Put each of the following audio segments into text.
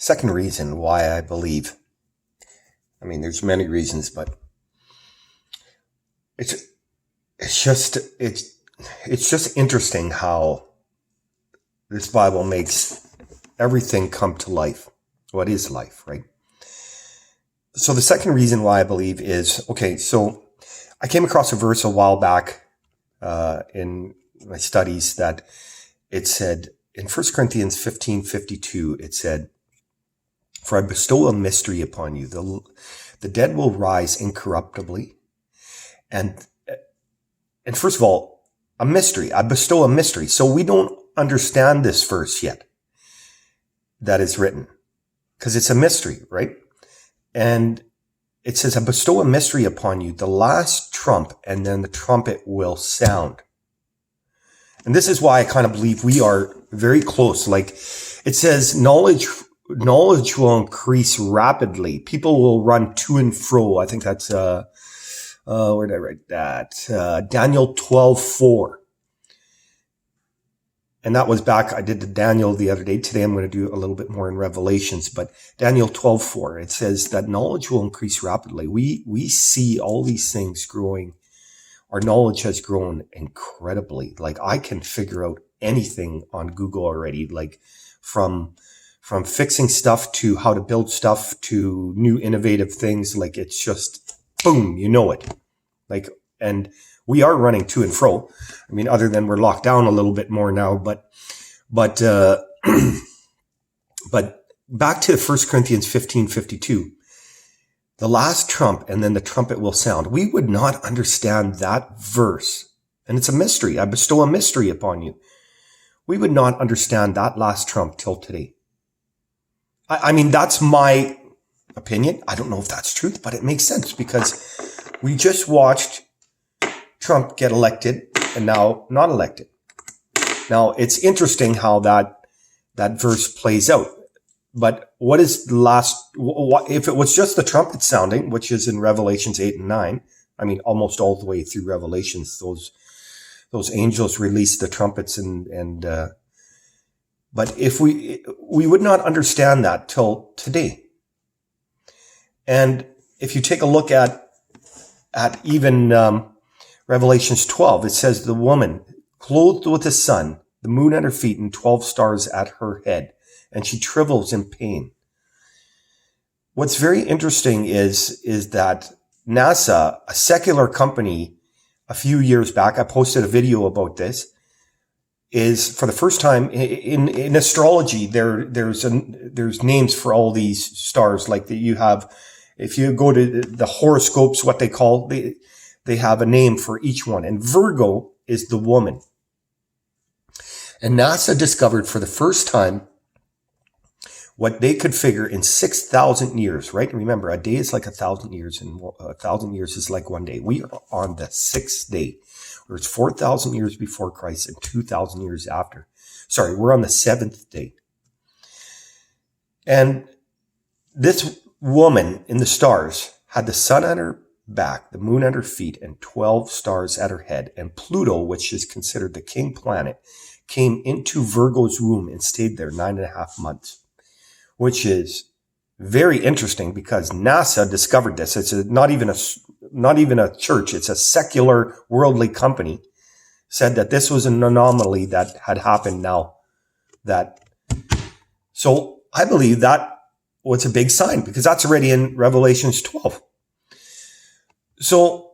second reason why I believe, there's many reasons, but it's just interesting how this Bible makes everything come to life. What is life, right? So the second reason why I believe is, so I came across a verse a while back in my studies that it said in 1 Corinthians 15:52, it said, "For I bestow a mystery upon you. The dead will rise incorruptibly." And first of all, a mystery. I bestow a mystery. So we don't understand this verse yet that is written because it's a mystery, right? And it says, "I bestow a mystery upon you, the last trump, and then the trumpet will sound." And this is why I kind of believe we are very close. Like it says, knowledge will increase rapidly. People will run to and fro. I think that's, where did I write that? Daniel 12:4. And that was back, I did the Daniel the other day. Today I'm going to do a little bit more in Revelations, but Daniel 12:4, it says that knowledge will increase rapidly. We see all these things growing. Our knowledge has grown incredibly. Like I can figure out anything on Google already, like from fixing stuff to how to build stuff to new innovative things. Like it's just boom, you know it. Like, and we are running to and fro. Other than we're locked down a little bit more now, but but back to 1 Corinthians 15:52, the last trump and then the trumpet will sound. We would not understand that verse. And it's a mystery. I bestow a mystery upon you. We would not understand that last trump till today. That's my opinion. I don't know if that's truth, but it makes sense because we just watched Trump get elected and now not elected. Now it's interesting how that verse plays out. But what is the last, if it was just the trumpet sounding, which is in Revelations 8 and 9, almost all the way through Revelations, those angels release the trumpets but if we would not understand that till today. And if you take a look at even Revelations 12, it says the woman clothed with the sun, the moon at her feet, and 12 stars at her head, and she travails in pain. What's very interesting is that NASA, a secular company, a few years back, I posted a video about this, is for the first time in astrology, there's names for all these stars, like that you have. If you go to the horoscopes, what they call, they have a name for each one. And Virgo is the woman. And NASA discovered for the first time what they could figure in 6,000 years, right? Remember, a day is like 1,000 years, and 1,000 years is like one day. We are on the sixth day, where it's 4,000 years before Christ and 2,000 years after. Sorry, we're on the seventh day. And this woman in the stars had the sun on her back, the moon at her feet, and 12 stars at her head. And Pluto, which is considered the king planet, came into Virgo's womb and stayed there 9.5 months, which is very interesting because NASA discovered this. It's not even a church. It's a secular worldly company said that this was an anomaly that had happened now. So I believe that was a big sign because that's already in Revelations 12. So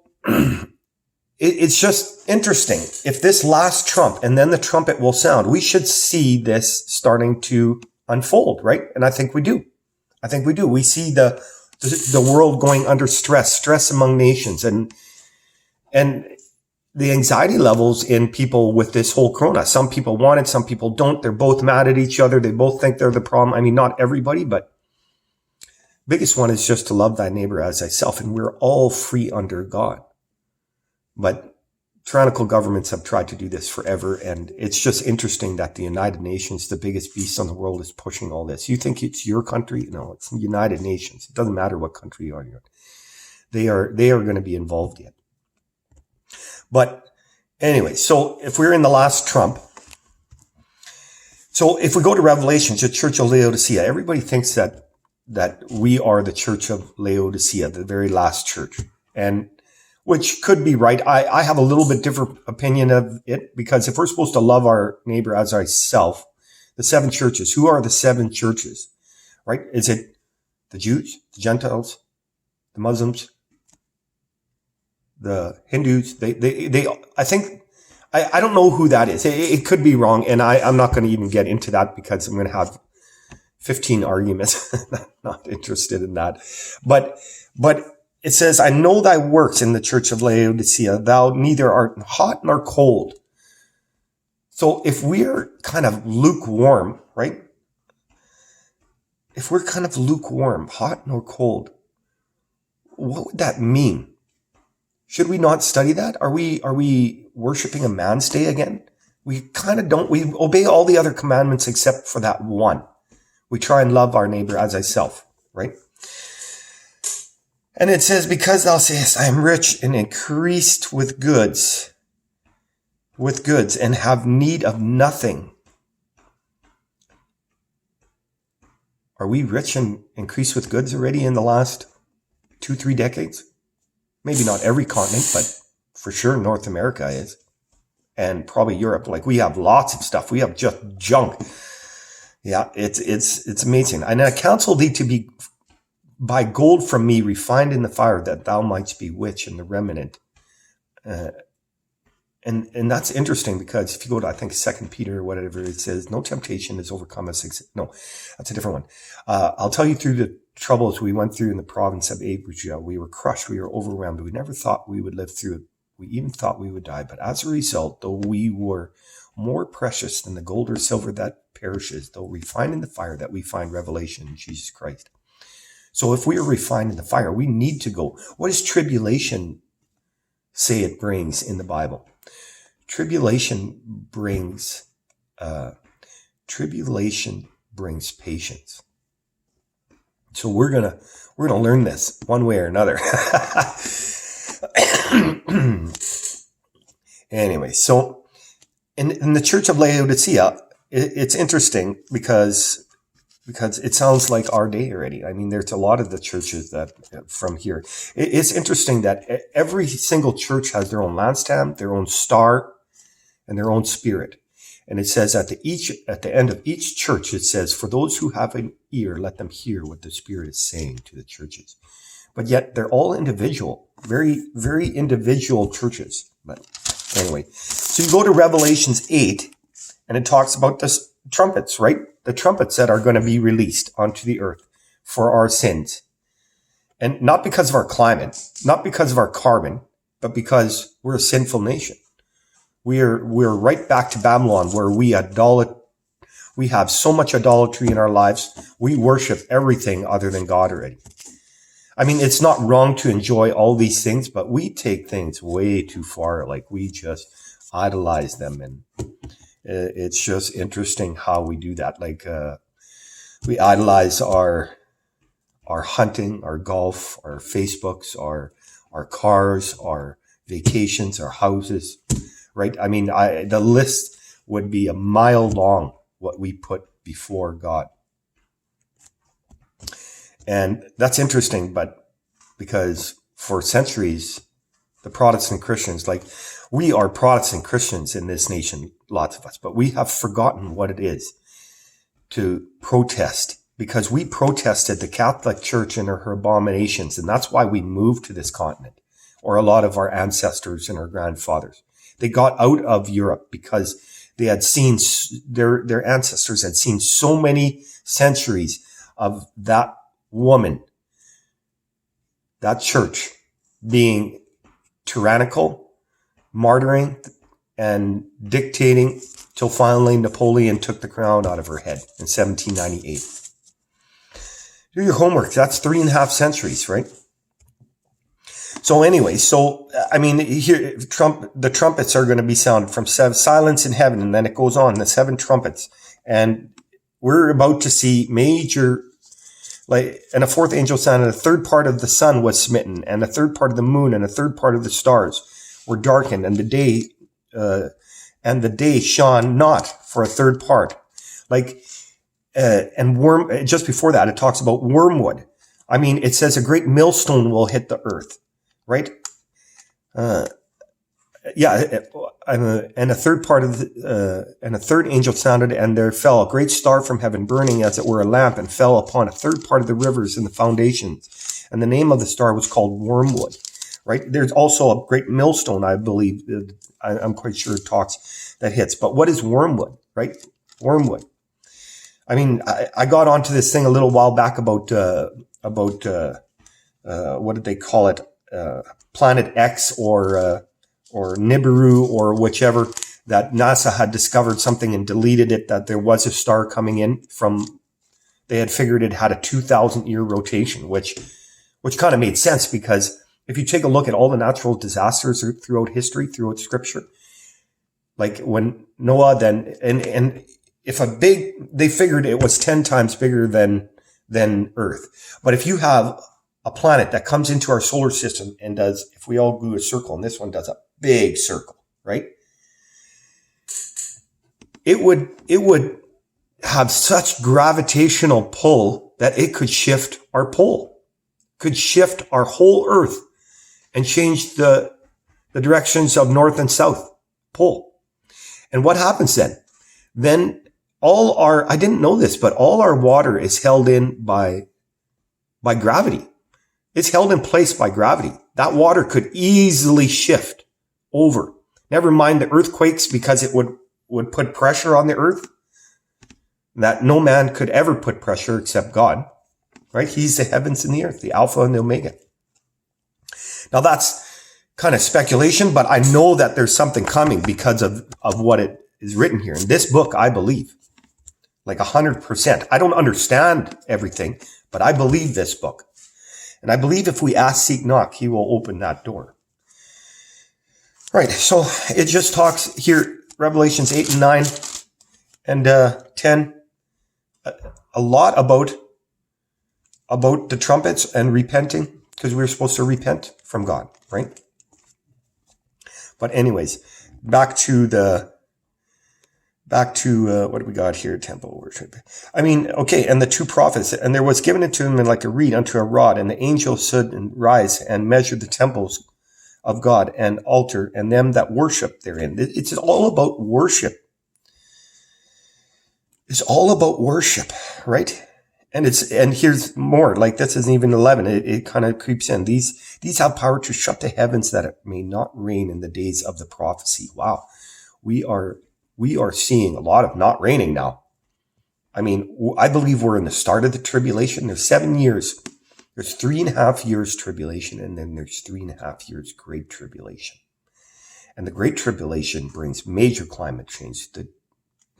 it's just interesting. If this last trump and then the trumpet will sound, we should see this starting to unfold, right? And I think we do. We see the world going under stress among nations, and the anxiety levels in people with this whole corona. Some people want it, some people don't. They're both mad at each other. They both think they're the problem. Not everybody, but biggest one is just to love thy neighbor as thyself. And we're all free under God. But tyrannical governments have tried to do this forever. And it's just interesting that the United Nations, the biggest beast on the world, is pushing all this. You think it's your country? No, it's the United Nations. It doesn't matter what country you are in. They are going to be involved yet. But anyway, so if we're in the last trump, So if we go to Revelations, the church of Laodicea, everybody thinks that we are the church of Laodicea, the very last church, and which could be right. I have a little bit different opinion of it, because if we're supposed to love our neighbor as ourselves, the seven churches, who are the seven churches, right? Is it the Jews, the Gentiles, the Muslims, the Hindus? I think, I don't know who that is. It could be wrong. And I'm not going to even get into that, because I'm going to have 15 arguments. Not interested in that. But it says, I know thy works in the church of Laodicea. Thou neither art hot nor cold. So if we're kind of lukewarm, right? If we're kind of lukewarm, hot nor cold, what would that mean? Should we not study that? Are we worshiping a man's day again? We kind of don't. We obey all the other commandments except for that one. We try and love our neighbor as thyself, right? And it says, because thou sayest, I am rich and increased with goods, and have need of nothing. Are we rich and increased with goods already in the last 2-3 decades? Maybe not every continent, but for sure North America is. And probably Europe. Like, we have lots of stuff. We have just junk. Yeah, it's amazing. And I counsel thee to buy gold from me, refined in the fire, that thou mightst be rich in the remnant. And that's interesting, because if you go to, I think, 2 Peter or whatever, it says, no temptation has overcome us. No, that's a different one. I'll tell you, through the troubles we went through in the province of Asia, we were crushed, we were overwhelmed. We never thought we would live through it. We even thought we would die. But as a result, though we were more precious than the gold or silver that perishes, though refined in the fire, that we find revelation in Jesus Christ. So if we are refined in the fire, we need to go. What does tribulation say it brings in the Bible? Tribulation brings patience. So we're gonna learn this one way or another. Anyway, so in the church of Laodicea, it's interesting because it sounds like our day already. I mean, there's a lot of the churches that from here. It's interesting that every single church has their own lampstand, their own star, and their own spirit. And it says at the end of each church, it says, for those who have an ear, let them hear what the Spirit is saying to the churches. But yet they're all individual, very, very individual churches. But anyway, so you go to Revelations 8, and it talks about the trumpets, right? The trumpets that are going to be released onto the earth for our sins. And not because of our climate, not because of our carbon, but because we're a sinful nation. We're right back to Babylon, where we have so much idolatry in our lives. We worship everything other than God already. I mean, it's not wrong to enjoy all these things, but we take things way too far. Like, we just idolize them. And it's just interesting how we do that. Like, we idolize our hunting, our golf, our Facebooks, our cars, our vacations, our houses. Right? I mean, the list would be a mile long, what we put before God. And that's interesting, but because for centuries, the Protestant Christians, like, we are Protestant Christians in this nation, lots of us, but we have forgotten what it is to protest, because we protested the Catholic Church and her abominations. And that's why we moved to this continent, or a lot of our ancestors and our grandfathers. They got out of Europe because they had seen, their ancestors had seen so many centuries of that woman, that church, being tyrannical, martyring, and dictating, till finally Napoleon took the crown out of her head in 1798. Do your homework. That's 3.5 centuries, right? So anyway, I mean, here, the trumpets are going to be sounded from silence in heaven, and then it goes on, the 7 trumpets. And we're about to see major, and a 4th angel sounded, a 3rd part of the sun was smitten, and a 3rd part of the moon, and a 3rd part of the stars were darkened, and the day shone not for a 3rd part. Like, and just before that, it talks about wormwood. I mean, it says a great millstone will hit the earth, right? And a third angel sounded, and there fell a great star from heaven, burning as it were a lamp, and fell upon a third part of the rivers and the foundations. And the name of the star was called Wormwood, right? There's also a great millstone, I believe. I'm quite sure it talks that hits. But what is wormwood, right? Wormwood. I mean, I got onto this thing a little while back about what did they call it? Planet X or Nibiru or whichever, that NASA had discovered something and deleted it, that there was a star coming in from, they had figured it had a 2,000-year rotation, which kind of made sense, because if you take a look at all the natural disasters throughout history, throughout scripture, like when Noah and if they figured it was 10 times bigger than Earth. But if you have a planet that comes into our solar system and does, if we all do a circle, and this one does a big circle, right? It would have such gravitational pull that it could shift our pole, could shift our whole Earth and change the directions of north and south pole. And what happens then? Then I didn't know this, but all our water is held in by gravity. It's held in place by gravity. That water could easily shift over. Never mind the earthquakes, because it would put pressure on the earth that no man could ever put pressure except God, right? He's the heavens and the earth, the Alpha and the Omega. Now that's kind of speculation, but I know that there's something coming because of what it is written here. In this book, I believe, like 100%. I don't understand everything, but I believe this book. And I believe if we ask, seek, knock, he will open that door. Right. So it just talks here, Revelations 8 and 9 and 10, a lot about the trumpets and repenting, because we're supposed to repent from God, right? But anyways, back to what do we got here? Temple worship. I mean, okay. And the two prophets, and there was given unto him like a reed unto a rod, and the angel stood and rise and measured the temples of God and altar and them that worship therein. It's all about worship. It's all about worship, right? And here's more, like this isn't even 11. It kind of creeps in. These have power to shut the heavens, that it may not rain in the days of the prophecy. Wow. We are seeing a lot of not raining now. I mean, I believe we're in the start of the tribulation. There's 7 years. There's 3.5 years tribulation, and then there's 3.5 years great tribulation. And the great tribulation brings major climate change. The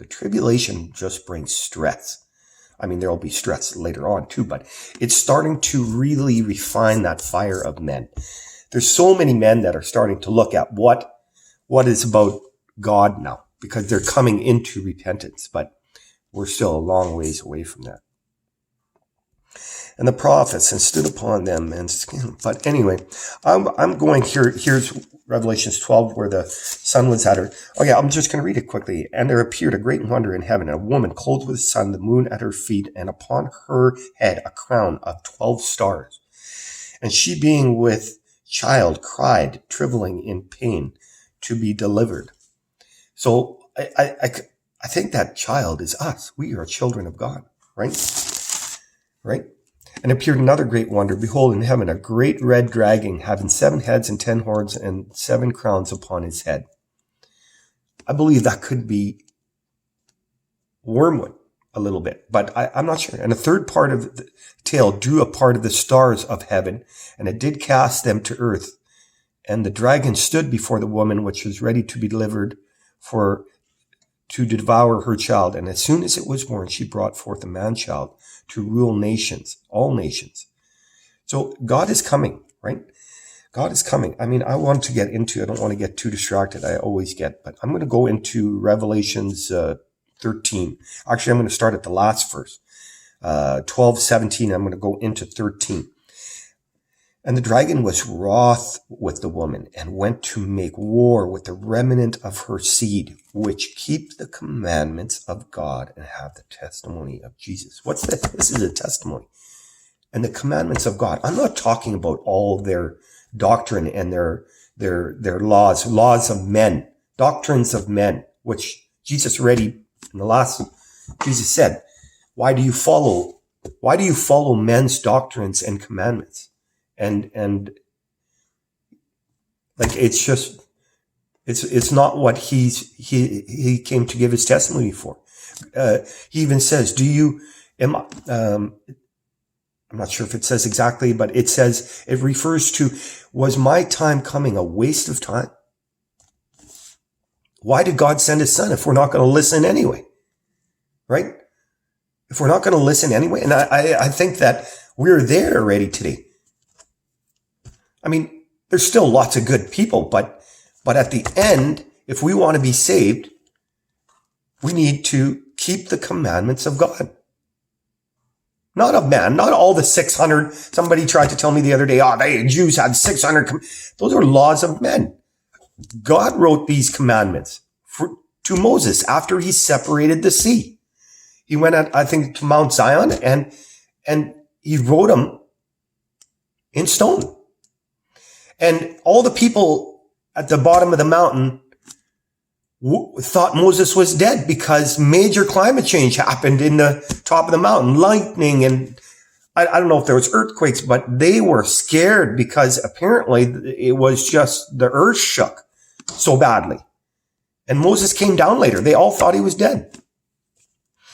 tribulation just brings stress. I mean, there will be stress later on too, but it's starting to really refine that fire of men. There's so many men that are starting to look at what is about God now, because they're coming into repentance, but we're still a long ways away from that. And the prophets and stood upon them, but anyway, I'm going here. Here's Revelations 12, where the sun was at her. Oh yeah, I'm just going to read it quickly. And there appeared a great wonder in heaven, a woman clothed with the sun, the moon at her feet, and upon her head a crown of 12 stars. And she, being with child, cried, travailing in pain, to be delivered. So I think that child is us. We are children of God, right? Right? And appeared another great wonder. Behold, in heaven, a great red dragon, having 7 heads and 10 horns and 7 crowns upon his head. I believe that could be wormwood a little bit, but I'm not sure. And a third part of the tail drew a part of the stars of heaven, and it did cast them to earth. And the dragon stood before the woman, which was ready to be delivered to devour her child. And as soon as it was born, she brought forth a man-child to rule nations, all nations. So God is coming, right? God is coming. I mean, I don't want to get too distracted. I always get, but I'm going to go into Revelations 13. Actually, I'm going to start at the last verse, 12, 17. I'm going to go into 13. And the dragon was wroth with the woman and went to make war with the remnant of her seed, which keep the commandments of God and have the testimony of Jesus. What's this? This is a testimony. And the commandments of God. I'm not talking about all their doctrine and their laws of men, doctrines of men, which Jesus already in the last, Jesus said, why do you follow men's doctrines and commandments? And like, it's not what he came to give his testimony for. He even says, I'm not sure if it says exactly, but it refers to, was my time coming a waste of time? Why did God send his son if we're not going to listen anyway? Right? If we're not going to listen anyway. And I think that we're there already today. I mean, there's still lots of good people, but at the end, if we want to be saved, we need to keep the commandments of God. Not of man, not all the 600. Somebody tried to tell me the other day, the Jews had 600. Those are laws of men. God wrote these commandments to Moses after he separated the sea. He went, I think, to Mount Zion and he wrote them in stone. And all the people at the bottom of the mountain thought Moses was dead because major climate change happened in the top of the mountain, lightning, and I don't know if there was earthquakes, but they were scared because apparently it was just the earth shook so badly. And Moses came down later. They all thought he was dead.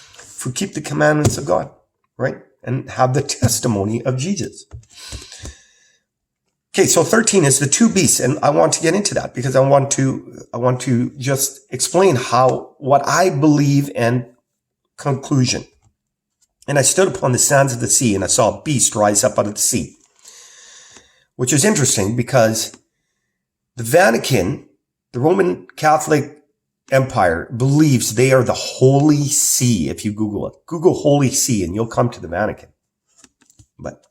For keep the commandments of God, right? And have the testimony of Jesus. Okay, so 13 is the two beasts, and I want to get into that because I want to just explain what I believe and conclusion. And I stood upon the sands of the sea, and I saw a beast rise up out of the sea, which is interesting because the Vatican, the Roman Catholic Empire, believes they are the Holy See. If you Google Holy See, and you'll come to the Vatican. But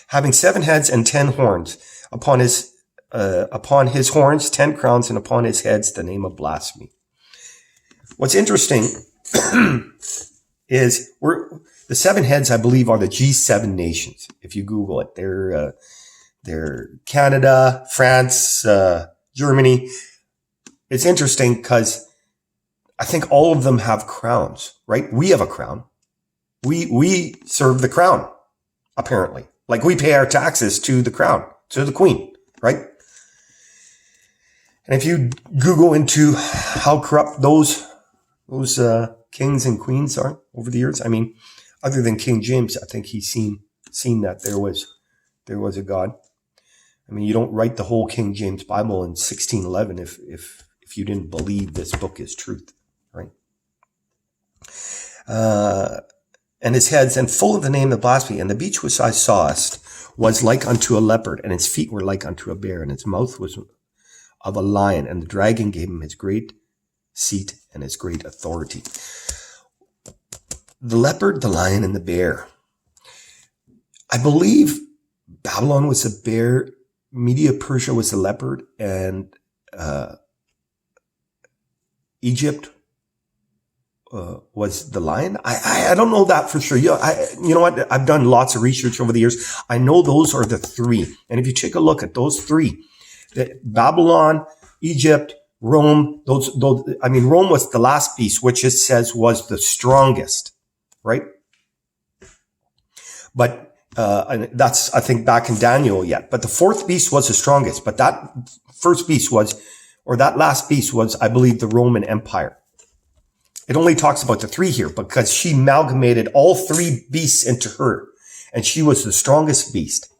having 7 heads and 10 horns, upon his horns 10 crowns, and upon his heads the name of blasphemy. What's interesting is the 7 heads, I believe, are the G7 nations. If you Google it, they're Canada, France, Germany. It's interesting because I think all of them have crowns, right? We have a crown. We serve the crown, apparently. Like we pay our taxes to the crown, to the queen, right? And if you Google into how corrupt those kings and queens are over the years, I mean, other than King James, I think he's seen that there was a God. I mean, you don't write the whole King James Bible in 1611 if you didn't believe this book is truth, right? And his heads, and full of the name of blasphemy. And the beast which I sawest was like unto a leopard, and his feet were like unto a bear, and his mouth was of a lion. And the dragon gave him his great seat and his great authority. The leopard, the lion, and the bear. I believe Babylon was a bear, Media Persia was the leopard, and Egypt was the lion. I don't know that for sure. You know what? I've done lots of research over the years. I know those are the 3. And if you take a look at those 3, Babylon, Egypt, Rome, Rome was the last beast, which it says was the strongest, right? But, and that's, I think, back in Daniel yet. But the 4th beast was the strongest. But that first beast that last beast was, I believe, the Roman Empire. It only talks about the 3 here because she amalgamated all 3 beasts into her. And she was the strongest beast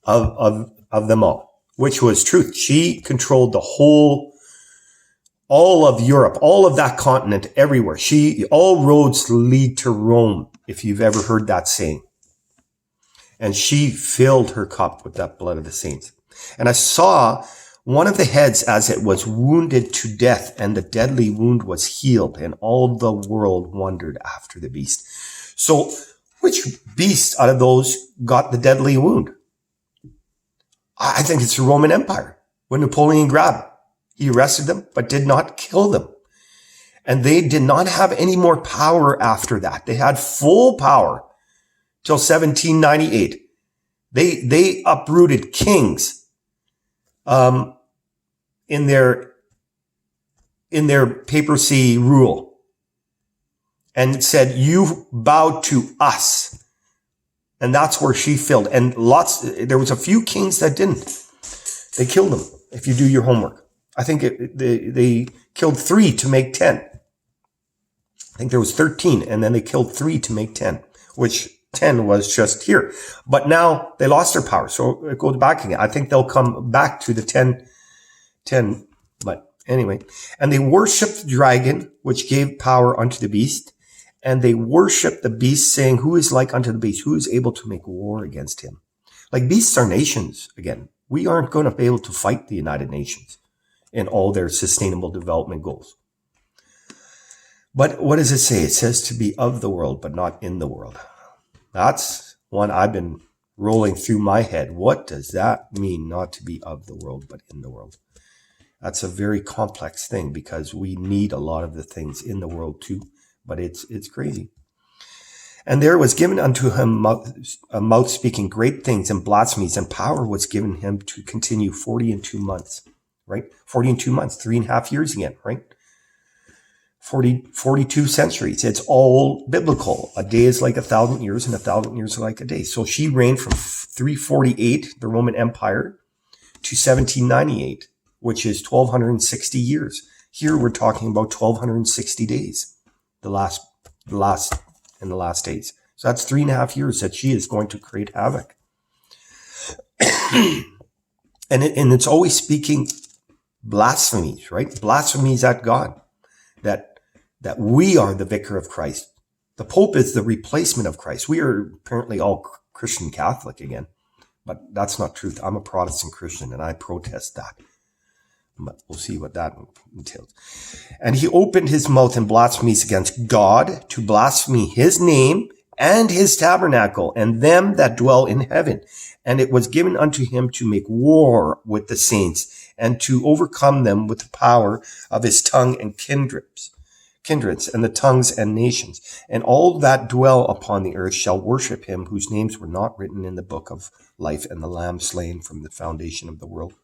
of them all, which was truth. She controlled all of Europe, all of that continent, everywhere. All roads lead to Rome, if you've ever heard that saying. And she filled her cup with that blood of the saints. And I saw one of the heads as it was wounded to death, and the deadly wound was healed, and all the world wondered after the beast. So which beast out of those got the deadly wound? I think it's the Roman Empire. When Napoleon grabbed, he arrested them, but did not kill them. And they did not have any more power after that. They had full power till 1798. They uprooted kings in their papacy rule and said, you bow to us. And that's where she filled. And there was a few kings that didn't. They killed them if you do your homework. I think they killed 3 to make 10. I think there was 13, and then they killed 3 to make 10, which 10 was just here. But now they lost their power, so it goes back again. I think they'll come back to the 10. But anyway, and they worshipped the dragon, which gave power unto the beast. And they worship the beast, saying, who is like unto the beast? Who is able to make war against him? Like, beasts are nations. Again, we aren't going to be able to fight the United Nations in all their sustainable development goals. But what does it say? It says to be of the world, but not in the world. That's one I've been rolling through my head. What does that mean, not to be of the world, but in the world? That's a very complex thing, because we need a lot of the things in the world too. But it's crazy. And there was given unto him a mouth speaking great things and blasphemies, and power was given him to continue 40 and 2 months, right? 40 and 2 months, 3.5 years again, right? 42 centuries. It's all biblical. A day is like 1,000 years, and 1,000 years are like a day. So she reigned from 348, the Roman Empire, to 1798, which is 1,260 years. Here we're talking about 1,260 days. The last days. So that's 3.5 years that she is going to create havoc. and it's always speaking blasphemies, right? Blasphemies at God. That we are the vicar of Christ. The Pope is the replacement of Christ. We are apparently all Christian Catholic again, but that's not truth. I'm a Protestant Christian, and I protest that. But we'll see what that entails. And he opened his mouth in blasphemies against God, to blaspheme his name and his tabernacle and them that dwell in heaven. And it was given unto him to make war with the saints and to overcome them with the power of his tongue and kindreds and the tongues and nations. And all that dwell upon the earth shall worship him, whose names were not written in the book of life and the Lamb slain from the foundation of the world.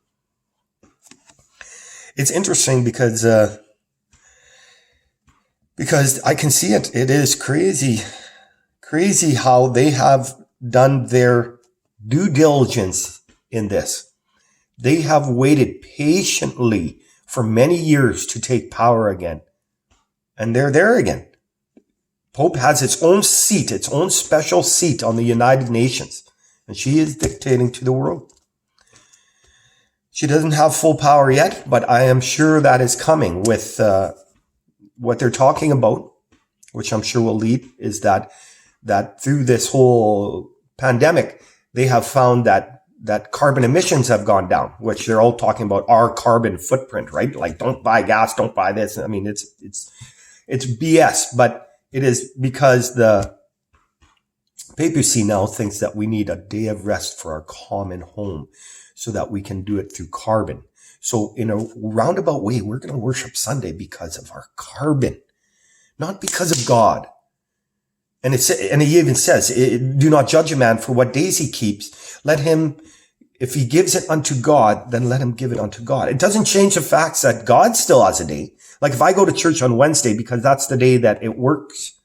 It's interesting because I can see it. It is crazy how they have done their due diligence in this. They have waited patiently for many years to take power again. And they're there again. Pope has its own seat, its own special seat on the United Nations. And she is dictating to the world. She doesn't have full power yet, but I am sure that is coming with what they're talking about, which I'm sure will lead, is that through this whole pandemic, they have found that carbon emissions have gone down, which they're all talking about our carbon footprint, right? Like, don't buy gas, don't buy this. I mean, it's BS, but it is because the papacy now thinks that we need a day of rest for our common home, so that we can do it through carbon. So in a roundabout way, we're going to worship Sunday because of our carbon, not because of God. And he even says, do not judge a man for what days he keeps. Let him, if he gives it unto God, then let him give it unto God. It doesn't change the facts that God still has a day. Like, if I go to church on Wednesday because that's the day that it works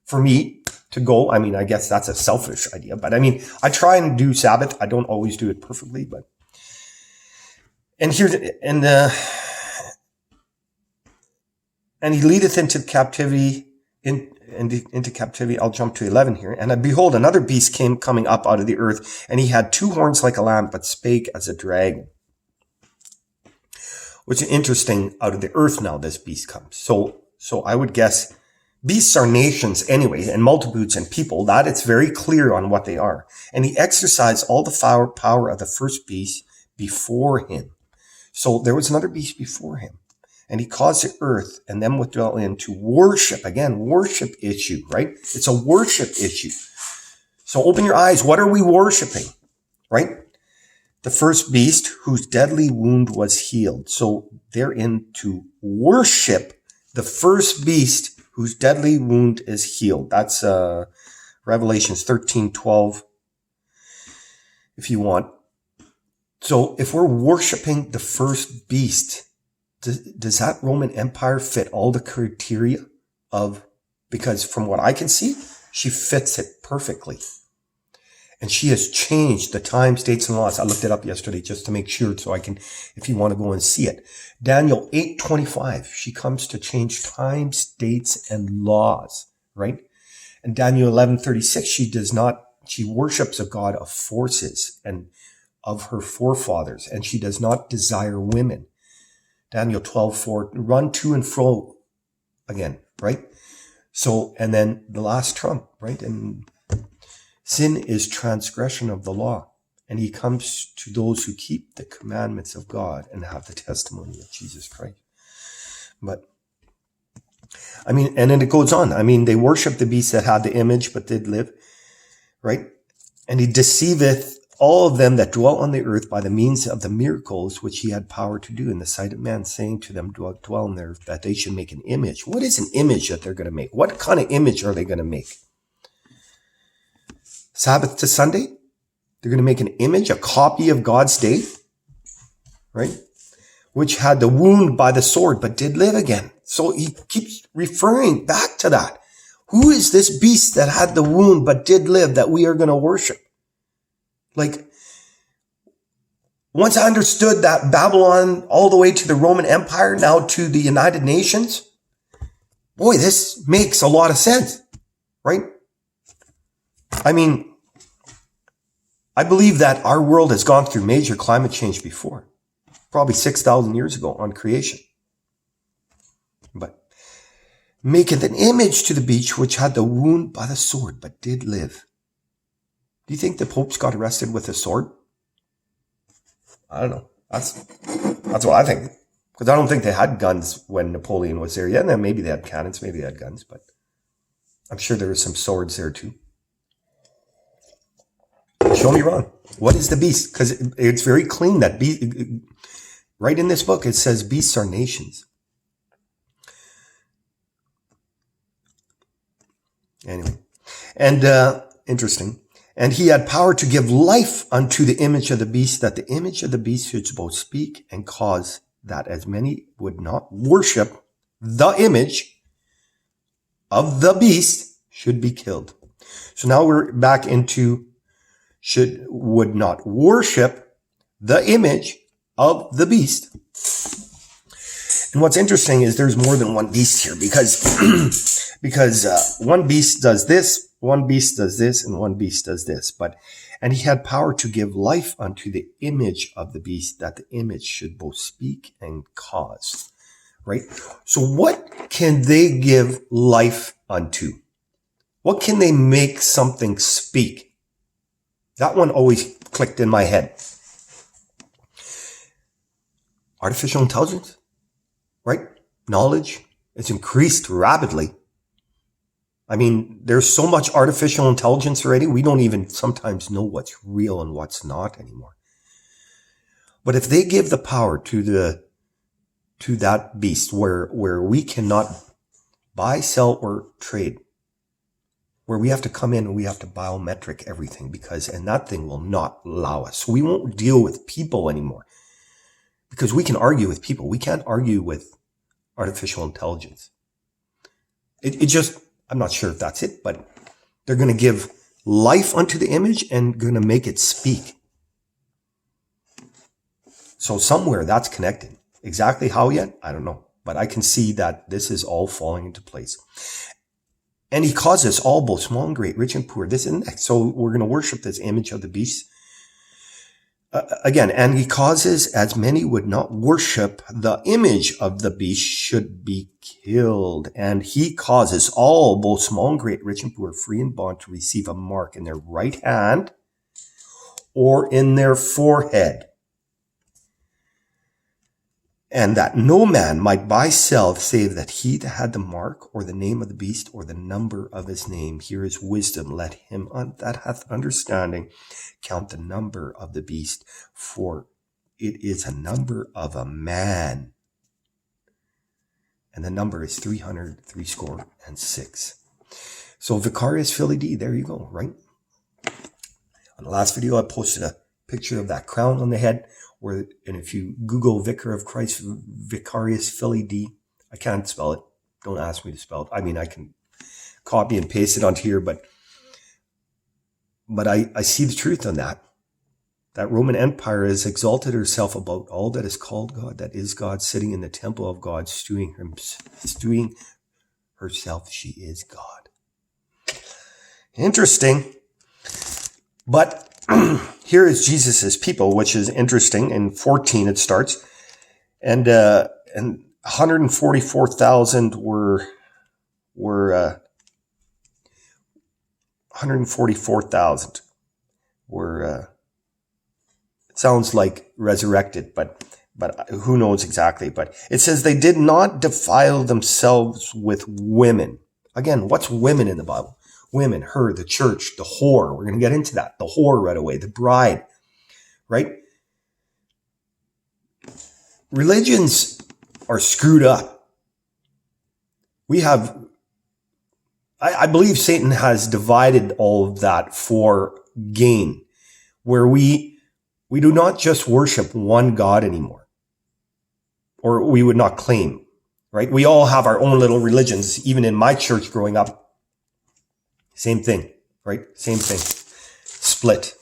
for me to go, I mean, I guess that's a selfish idea, but I mean, I try and do Sabbath. I don't always do it perfectly, but, and he leadeth into captivity, into captivity. I'll jump to 11 here. And behold, another beast came coming up out of the earth, and he had 2 horns like a lamb, but spake as a dragon. Which is interesting. Out of the earth now this beast comes. So I would guess beasts are nations anyway, and multitudes and people. That it's very clear on what they are. And he exercised all the power of the first beast before him. So there was another beast before him. And he caused the earth and them which dwell in to worship. Again, worship issue, right? It's a worship issue. So open your eyes. What are we worshiping, right? the first beast whose deadly wound was healed. So they're in to worship the first beast whose deadly wound is healed. That's Revelations 13:12, if you want. So if we're worshiping the first beast, does that Roman Empire fit all the criteria of, because from what I can see, she fits it perfectly. And she has changed the times, dates, and laws. I looked it up yesterday just to make sure, so I can, if you want to go and see it. Daniel 8:25, she comes to change times, dates, and laws, right? And Daniel 11:36, she worships a God of forces and of her forefathers, and she does not desire women. Daniel 12:4, run to and fro again, right? So, and then the last trump, right? And sin is transgression of the law, and he comes to those who keep the commandments of God and have the testimony of Jesus Christ. But, I mean, and then it goes on. I mean, they worship the beast that had the image but did live, right? And he deceiveth all of them that dwell on the earth by the means of the miracles which he had power to do in the sight of man, saying to them dwell on the earth, that they should make an image. What is an image that they're going to make? What kind of image are they going to make? Sabbath to Sunday? They're going to make an image, a copy of God's day, right? Which had the wound by the sword, but did live again. So he keeps referring back to that. Who is this beast that had the wound, but did live, that we are going to worship? Like, once I understood that Babylon all the way to the Roman Empire, now to the United Nations, boy, this makes a lot of sense, right? I mean, I believe that our world has gone through major climate change before, probably 6,000 years ago on creation. But maketh an image to the beast which had the wound by the sword, but did live. Do you think the popes got arrested with a sword? I don't know. That's what I think. Because I don't think they had guns when Napoleon was there. Yeah, and then maybe they had cannons, maybe they had guns, but I'm sure there were some swords there too. Show me wrong. What is the beast? Because it's very clean that right in this book, it says beasts are nations. Anyway, and interesting. And he had power to give life unto the image of the beast, that the image of the beast should both speak and cause that as many would not worship the image of the beast should be killed. So now we're back into would not worship the image of the beast. And what's interesting is there's more than one beast here, because one beast does this, one beast does this, and one beast does this. And he had power to give life unto the image of the beast, that the image should both speak and cause. Right? So what can they give life unto? What can they make something speak? That one always clicked in my head. Artificial intelligence, right? Knowledge. It's increased rapidly. I mean, there's so much artificial intelligence already, we don't even sometimes know what's real and what's not anymore. But if they give the power to that beast where we cannot buy, sell, or trade, where we have to come in and we have to biometric everything, and that thing will not allow us. We won't deal with people anymore because we can argue with people. We can't argue with artificial intelligence. I'm not sure if that's it, but they're going to give life unto the image and going to make it speak. So somewhere that's connected. Exactly how yet? I don't know. But I can see that this is all falling into place. And he causes all, both small and great, rich and poor, this and that. So we're going to worship this image of the beast. Again, and he causes as many would not worship the image of the beast should be killed. And he causes all, both small and great, rich and poor, free and bond, to receive a mark in their right hand or in their forehead. and that no man might buy, sell, save that he that had the mark or the name of the beast or the number of his name. Here is wisdom. Let him that hath understanding count the number of the beast, for it is a number of a man. And the number is 306. So vicarious filii, there you go, right? On the last video, I posted a picture of that crown on the head, and if you Google Vicar of Christ, vicarious filii, I can't spell it. Don't ask me to spell it. I mean, I can copy and paste it onto here, but I see the truth on that. That Roman Empire has exalted herself about all that is called God, that is God, sitting in the temple of God, stewing herself, she is God. Interesting. But here is Jesus's people, which is interesting. In 14 it starts, and 144,000 were 144,000 were. It sounds like resurrected, but who knows exactly? But it says they did not defile themselves with women. Again, what's women in the Bible? Women, her, the church, the whore. We're going to get into that. The whore right away, the bride, right? Religions are screwed up. I believe Satan has divided all of that for gain, where we do not just worship one God anymore, or we would not claim, right? We all have our own little religions. Even in my church growing up, same thing, right? Same thing. Split.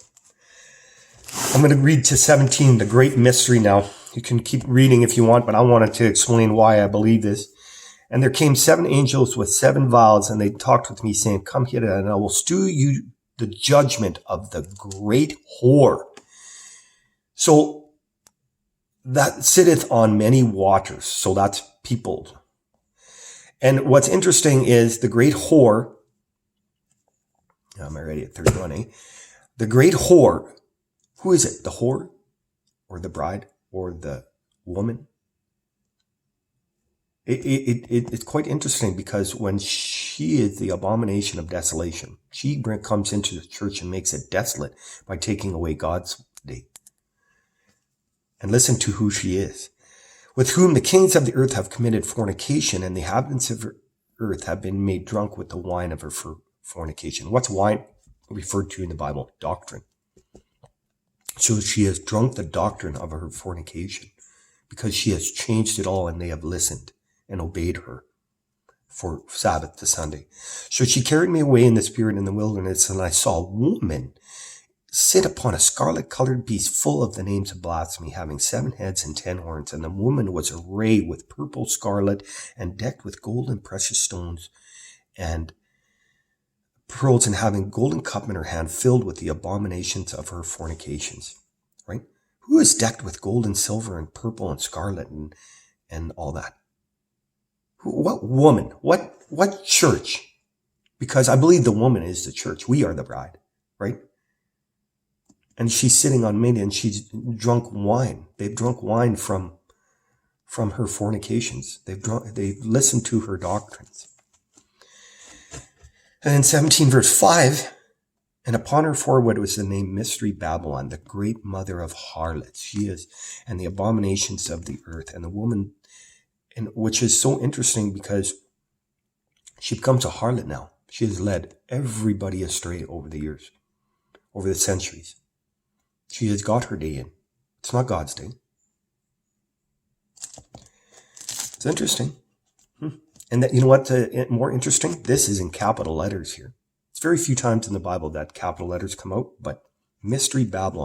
I'm going to read to 17, the great mystery now. You can keep reading if you want, but I wanted to explain why I believe this. And there came 7 angels with 7 vials, and they talked with me, saying, come here, and I will stew you the judgment of the great whore. So that sitteth on many waters. So that's people. And what's interesting is the great whore. I'm already at 31, eh? The great whore. Who is it? The whore? Or the bride? Or the woman? It's quite interesting, because when she is the abomination of desolation, she comes into the church and makes it desolate by taking away God's day. And listen to who she is. With whom the kings of the earth have committed fornication, and the inhabitants of earth have been made drunk with the wine of her fornication. What's wine referred to in the Bible? Doctrine. So she has drunk the doctrine of her fornication, because she has changed it all, and they have listened and obeyed her for Sabbath to Sunday. So she carried me away in the spirit in the wilderness, and I saw a woman sit upon a scarlet-colored beast full of the names of blasphemy, having 7 heads and 10 horns. And the woman was arrayed with purple, scarlet, and decked with gold and precious stones and pearls, and having a golden cup in her hand filled with the abominations of her fornications. Right? Who is decked with gold and silver and purple and scarlet and all that? What woman? What church? Because I believe the woman is the church. We are the bride, right? And she's sitting on many, and she's drunk wine. They've drunk wine from her fornications. They've listened to her doctrines. And in 17 verse 5, and upon her forehead was the name Mystery Babylon, the great mother of harlots. She is, and the abominations of the earth. And the woman, and which is so interesting, because she becomes a harlot now. She has led everybody astray over the years, over the centuries. She has got her day in. It's not God's day. It's interesting. And that, you know what, more interesting? This is in capital letters here. It's very few times in the Bible that capital letters come out, but Mystery Babylon.